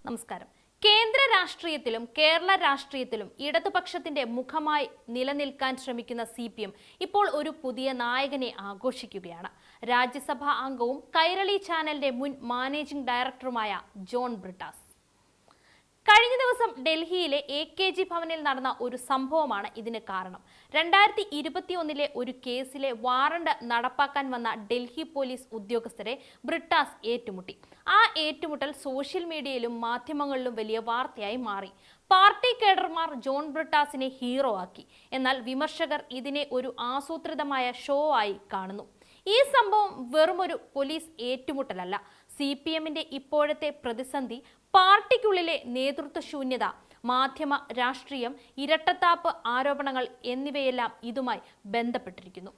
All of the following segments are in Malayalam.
നമസ്കാരം. കേന്ദ്ര രാഷ്ട്രീയത്തിലും കേരള രാഷ്ട്രീയത്തിലും ഇടതുപക്ഷത്തിന്റെ മുഖമായി നിലനിൽക്കാൻ ശ്രമിക്കുന്ന CPM ഇപ്പോൾ ഒരു പുതിയ നായകനെ ആഘോഷിക്കുകയാണ്. രാജ്യസഭാ അംഗവും കൈരളി ചാനലിന്റെ മുൻ മാനേജിംഗ് ഡയറക്ടറുമായ ജോൺ ബ്രിട്ടാസ്. കഴിഞ്ഞ ദിവസം ഡൽഹിയിലെ AKG ഭവനിൽ നടന്ന ഒരു സംഭവമാണ് ഇതിന് കാരണം. 2021 ഒരു കേസിലെ വാറണ്ട് നടപ്പാക്കാൻ വന്ന ഡൽഹി പോലീസ് ഉദ്യോഗസ്ഥരെ ബ്രിട്ടാസ് ഏറ്റുമുട്ടി. ആ ഏറ്റുമുട്ടൽ സോഷ്യൽ മീഡിയയിലും മാധ്യമങ്ങളിലും വലിയ വാർത്തയായി മാറി. പാർട്ടി കേഡർമാർ ജോൺ ബ്രിട്ടാസിനെ ഹീറോ ആക്കി. എന്നാൽ വിമർശകർ ഇതിനെ ഒരു ആസൂത്രിതമായ ഷോ ആയി കാണുന്നു. ഈ സംഭവം വെറുമൊരു പോലീസ് ഏറ്റുമുട്ടലല്ല. CPMന്റെ ഇപ്പോഴത്തെ പ്രതിസന്ധി പാർട്ടിക്കുള്ളിലെ നേതൃത്വ ശൂന്യത, മാധ്യമ രാഷ്ട്രീയം, ഇരട്ടത്താപ്പ് ആരോപണങ്ങൾ എന്നിവയെല്ലാം ഇതുമായി ബന്ധപ്പെട്ടിരിക്കുന്നു.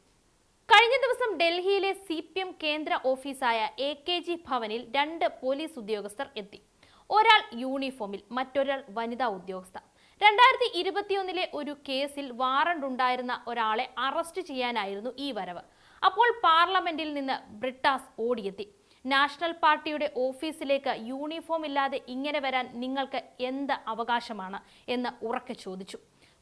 കഴിഞ്ഞ ദിവസം ഡൽഹിയിലെ CPM കേന്ദ്ര ഓഫീസായ AKG ഭവനിൽ 2 പോലീസ് ഉദ്യോഗസ്ഥർ എത്തി. ഒരാൾ യൂണിഫോമിൽ, മറ്റൊരാൾ വനിതാ ഉദ്യോഗസ്ഥ. 2021 ഒരു കേസിൽ വാറണ്ട് ഉണ്ടായിരുന്ന ഒരാളെ അറസ്റ്റ് ചെയ്യാനായിരുന്നു ഈ വരവ്. അപ്പോൾ പാർലമെന്റിൽ നിന്ന് ബ്രിട്ടാസ് ഓടിയെത്തി. നാഷണൽ പാർട്ടിയുടെ ഓഫീസിലേക്ക് യൂണിഫോം ഇല്ലാതെ ഇങ്ങനെ വരാൻ നിങ്ങൾക്ക് എന്ത് അവകാശമാണ് എന്ന് ഉറക്കെ ചോദിച്ചു.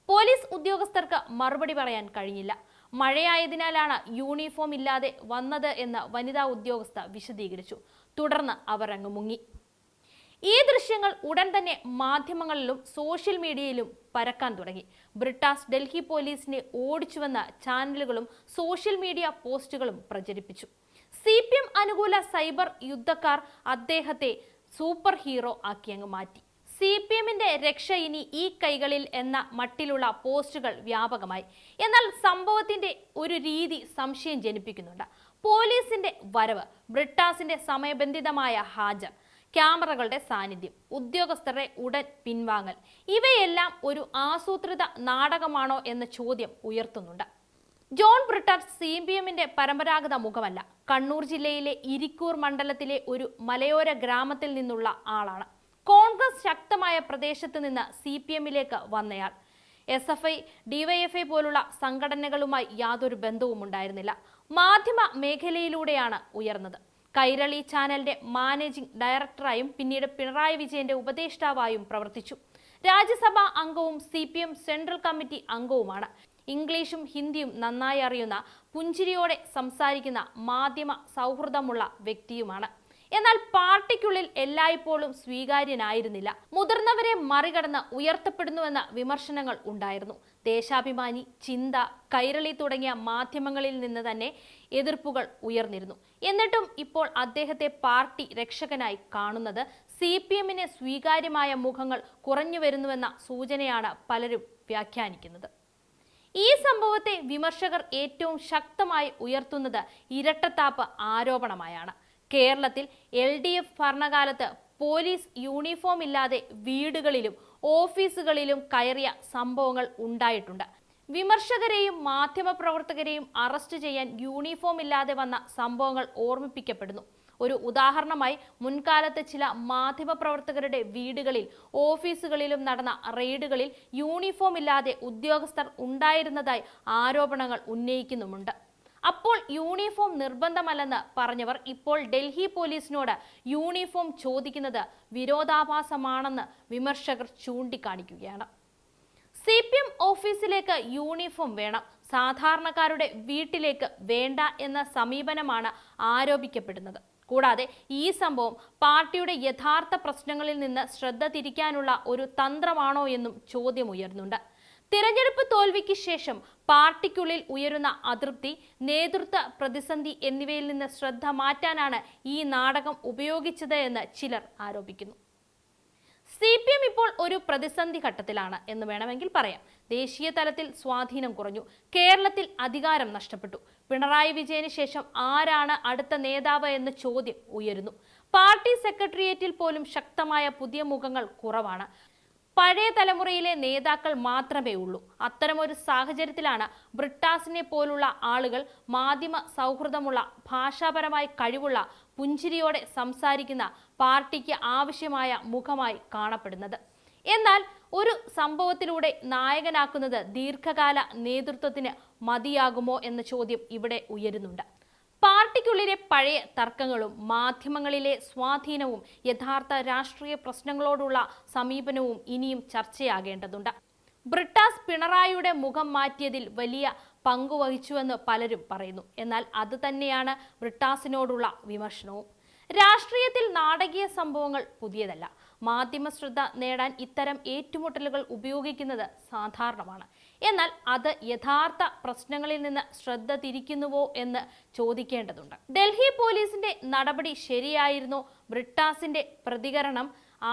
പോലീസ് ഉദ്യോഗസ്ഥർക്ക് മറുപടി പറയാൻ കഴിഞ്ഞില്ല. മഴയായതിനാലാണ് യൂണിഫോം ഇല്ലാതെ വന്നത് എന്ന് വനിതാ ഉദ്യോഗസ്ഥ വിശദീകരിച്ചു. തുടർന്ന് അവർ അങ്ങ് മുങ്ങി. ഈ ദൃശ്യങ്ങൾ ഉടൻ തന്നെ മാധ്യമങ്ങളിലും സോഷ്യൽ മീഡിയയിലും പരക്കാൻ തുടങ്ങി. ബ്രിട്ടാസ് ഡൽഹി പോലീസിനെ ഓടിച്ചുവെന്ന ചാനലുകളും സോഷ്യൽ മീഡിയ പോസ്റ്റുകളും പ്രചരിപ്പിച്ചു. CPM അനുകൂല സൈബർ യുദ്ധക്കാർ അദ്ദേഹത്തെ സൂപ്പർ ഹീറോ ആക്കി അങ്ങ് മാറ്റി. CPMന്റെ രക്ഷ ഇനി ഈ കൈകളിൽ എന്ന മട്ടിലുള്ള പോസ്റ്റുകൾ വ്യാപകമായി. എന്നാൽ സംഭവത്തിന്റെ ഒരു രീതി സംശയം ജനിപ്പിക്കുന്നുണ്ട്. പോലീസിന്റെ വരവ്, ബ്രിട്ടാസിന്റെ സമയബന്ധിതമായ ഹാജർ, ക്യാമറകളുടെ സാന്നിധ്യം, ഉദ്യോഗസ്ഥരുടെ ഉടൻ പിൻവാങ്ങൽ, ഇവയെല്ലാം ഒരു ആസൂത്രിത നാടകമാണോ എന്ന ചോദ്യം ഉയർത്തുന്നുണ്ട്. ജോൺ ബ്രിട്ടാസ് CPMന്റെ പരമ്പരാഗത മുഖമല്ല. കണ്ണൂർ ജില്ലയിലെ ഇരിക്കൂർ മണ്ഡലത്തിലെ ഒരു മലയോര ഗ്രാമത്തിൽ നിന്നുള്ള ആളാണ്. കോൺഗ്രസ് ശക്തമായ പ്രദേശത്ത് നിന്ന് CPMലേക്ക് വന്നയാൾ. SFI, DYFI പോലുള്ള സംഘടനകളുമായി യാതൊരു ബന്ധവും ഉണ്ടായിരുന്നില്ല. മാധ്യമ മേഖലയിലൂടെയാണ് ഉയർന്നത്. കൈരളി ചാനലിന്റെ മാനേജിംഗ് ഡയറക്ടറായും പിന്നീട് പിണറായി വിജയന്റെ ഉപദേഷ്ടാവായും പ്രവർത്തിച്ചു. രാജ്യസഭാ അംഗവും CPM സെൻട്രൽ കമ്മിറ്റി അംഗവുമാണ്. ഇംഗ്ലീഷും ഹിന്ദിയും നന്നായി അറിയുന്ന, പുഞ്ചിരിയോടെ സംസാരിക്കുന്ന, മാധ്യമ സൗഹൃദമുള്ള വ്യക്തിയുമാണ്. എന്നാൽ പാർട്ടിക്കുള്ളിൽ എല്ലായ്പ്പോഴും സ്വീകാര്യനായിരുന്നില്ല. മുതിർന്നവരെ മറികടന്ന് ഉയർത്തപ്പെടുന്നുവെന്ന വിമർശനങ്ങൾ ഉണ്ടായിരുന്നു. ദേശാഭിമാനി, ചിന്ത, കൈരളി തുടങ്ങിയ മാധ്യമങ്ങളിൽ നിന്ന് തന്നെ എതിർപ്പുകൾ ഉയർന്നിരുന്നു. എന്നിട്ടും ഇപ്പോൾ അദ്ദേഹത്തെ പാർട്ടി രക്ഷകനായി കാണുന്നത് CPMന് സ്വീകാര്യമായ മുഖങ്ങൾ കുറഞ്ഞു വരുന്നുവെന്ന സൂചനയാണ് പലരും വ്യാഖ്യാനിക്കുന്നത്. ഈ സംഭവത്തെ വിമർശകർ ഏറ്റവും ശക്തമായി ഉയർത്തുന്നത് ഇരട്ടത്താപ്പ് ആരോപണമായാണ്. കേരളത്തിൽ LDF ഭരണകാലത്ത് പോലീസ് യൂണിഫോം ഇല്ലാതെ വീടുകളിലും ഓഫീസുകളിലും കയറിയ സംഭവങ്ങൾ ഉണ്ടായിട്ടുണ്ട്. വിമർശകരെയും മാധ്യമപ്രവർത്തകരെയും അറസ്റ്റ് ചെയ്യാൻ യൂണിഫോം ഇല്ലാതെ വന്ന സംഭവങ്ങൾ ഓർമ്മിപ്പിക്കപ്പെടുന്നു. ഒരു ഉദാഹരണമായി മുൻകാലത്ത് ചില മാധ്യമപ്രവർത്തകരുടെ വീടുകളിൽ, ഓഫീസുകളിലും നടന്ന റെയ്ഡുകളിൽ യൂണിഫോം ഇല്ലാതെ ഉദ്യോഗസ്ഥർ ഉണ്ടായിരുന്നതായി ആരോപണങ്ങൾ ഉന്നയിക്കുന്നുമുണ്ട്. അപ്പോൾ യൂണിഫോം നിർബന്ധമല്ലെന്ന് പറഞ്ഞവർ ഇപ്പോൾ ഡൽഹി പോലീസിനോട് യൂണിഫോം ചോദിക്കുന്നത് വിരോധാഭാസമാണെന്ന് വിമർശകർ ചൂണ്ടിക്കാണിക്കുകയാണ്. CPM ഓഫീസിലേക്ക് യൂണിഫോം വേണം, സാധാരണക്കാരുടെ വീട്ടിലേക്ക് വേണ്ട എന്ന സമീപനമാണ് ആരോപിക്കപ്പെടുന്നത്. കൂടാതെ ഈ സംഭവം പാർട്ടിയുടെ യഥാർത്ഥ പ്രശ്നങ്ങളിൽ നിന്ന് ശ്രദ്ധ തിരിക്കാനുള്ള ഒരു തന്ത്രമാണോ എന്നും ചോദ്യമുയർന്നുണ്ട്. തിരഞ്ഞെടുപ്പ് തോൽവിക്ക് ശേഷം പാർട്ടിക്കുള്ളിൽ ഉയരുന്ന അതൃപ്തി, നേതൃത്വ പ്രതിസന്ധി എന്നിവയിൽ നിന്ന് ശ്രദ്ധ മാറ്റാനാണ് ഈ നാടകം ഉപയോഗിച്ചത് എന്ന് ചിലർ ആരോപിക്കുന്നു. CPM ഇപ്പോൾ ഒരു പ്രതിസന്ധി ഘട്ടത്തിലാണ് എന്ന് വേണമെങ്കിൽ പറയാം. ദേശീയ തലത്തിൽ സ്വാധീനം കുറഞ്ഞു. കേരളത്തിൽ അധികാരം നഷ്ടപ്പെട്ടു. പിണറായി വിജയന് ശേഷം ആരാണ് അടുത്ത നേതാവ് എന്ന ചോദ്യം ഉയരുന്നു. പാർട്ടി സെക്രട്ടേറിയറ്റിൽ പോലും ശക്തമായ പുതിയ മുഖങ്ങൾ കുറവാണ്. പഴയ തലമുറയിലെ നേതാക്കൾ മാത്രമേ ഉള്ളൂ. അത്തരമൊരു സാഹചര്യത്തിലാണ് ബ്രിട്ടാസിനെ പോലുള്ള ആളുകൾ മാധ്യമ സൗഹൃദമുള്ള, ഭാഷാപരമായി കഴിവുള്ള, പുഞ്ചിരിയോടെ സംസാരിക്കുന്ന, പാർട്ടിക്ക് ആവശ്യമായ മുഖമായി കാണപ്പെടുന്നത്. എന്നാൽ ഒരു സംഭവത്തിലൂടെ നായകനാക്കുന്നത് ദീർഘകാല നേതൃത്വത്തിന് മതിയാകുമോ എന്ന ചോദ്യം ഇവിടെ ഉയരുന്നുണ്ട്. പാർട്ടിക്കുള്ളിലെ പഴയ തർക്കങ്ങളും മാധ്യമങ്ങളിലെ സ്വാധീനവും യഥാർത്ഥ രാഷ്ട്രീയ പ്രശ്നങ്ങളോടുള്ള സമീപനവും ഇനിയും ചർച്ചയാകേണ്ടതുണ്ട്. ബ്രിട്ടാസ് പിണറായിയുടെ മുഖം മാറ്റിയതിൽ വലിയ പങ്കുവഹിച്ചുവെന്ന് പലരും പറയുന്നു. എന്നാൽ അത് തന്നെയാണ് ബ്രിട്ടാസിനോടുള്ള വിമർശനവും. രാഷ്ട്രീയത്തിൽ നാടകീയ സംഭവങ്ങൾ പുതിയതല്ല. മാധ്യമ ശ്രദ്ധ നേടാൻ ഇത്തരം ഏറ്റുമുട്ടലുകൾ ഉപയോഗിക്കുന്നത് സാധാരണമാണ്. എന്നാൽ അത് യഥാർത്ഥ പ്രശ്നങ്ങളിൽ നിന്ന് ശ്രദ്ധ തിരിക്കുന്നുവോ എന്ന് ചോദിക്കേണ്ടതുണ്ട്. ഡൽഹി പോലീസിന്റെ നടപടി ശരിയായിരുന്നോ, ബ്രിട്ടാസിന്റെ പ്രതികരണം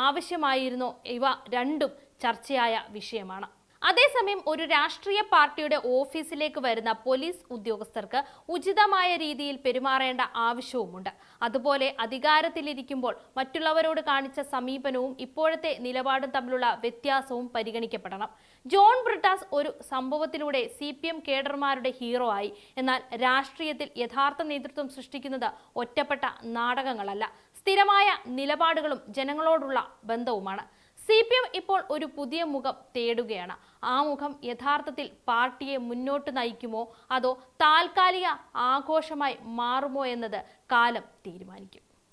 ആവശ്യമായിരുന്നോ, ഇവ രണ്ടും ചർച്ചയായ വിഷയമാണ്. അതേസമയം ഒരു രാഷ്ട്രീയ പാർട്ടിയുടെ ഓഫീസിലേക്ക് വരുന്ന പോലീസ് ഉദ്യോഗസ്ഥർക്ക് ഉചിതമായ രീതിയിൽ പെരുമാറേണ്ട ആവശ്യവുമുണ്ട്. അതുപോലെ അധികാരത്തിലിരിക്കുമ്പോൾ മറ്റുള്ളവരോട് കാണിച്ച സമീപനവും ഇപ്പോഴത്തെ നിലപാടും തമ്മിലുള്ള വ്യത്യാസവും പരിഗണിക്കപ്പെടണം. ജോൺ ബ്രിട്ടാസ് ഒരു സംഭവത്തിലൂടെ CPM കേഡർമാരുടെ ഹീറോ ആയി. എന്നാൽ രാഷ്ട്രീയത്തിൽ യഥാർത്ഥ നേതൃത്വം സൃഷ്ടിക്കുന്നത് ഒറ്റപ്പെട്ട നാടകങ്ങളല്ല, സ്ഥിരമായ നിലപാടുകളും ജനങ്ങളോടുള്ള ബന്ധവുമാണ്. CPM ഇപ്പോൾ ഒരു പുതിയ മുഖം തേടുകയാണ്. ആ മുഖം യഥാർത്ഥത്തിൽ പാർട്ടിയെ മുന്നോട്ട് നയിക്കുമോ അതോ താൽക്കാലിക ആഘോഷമായി മാറുമോ എന്നത് കാലം തീരുമാനിക്കും.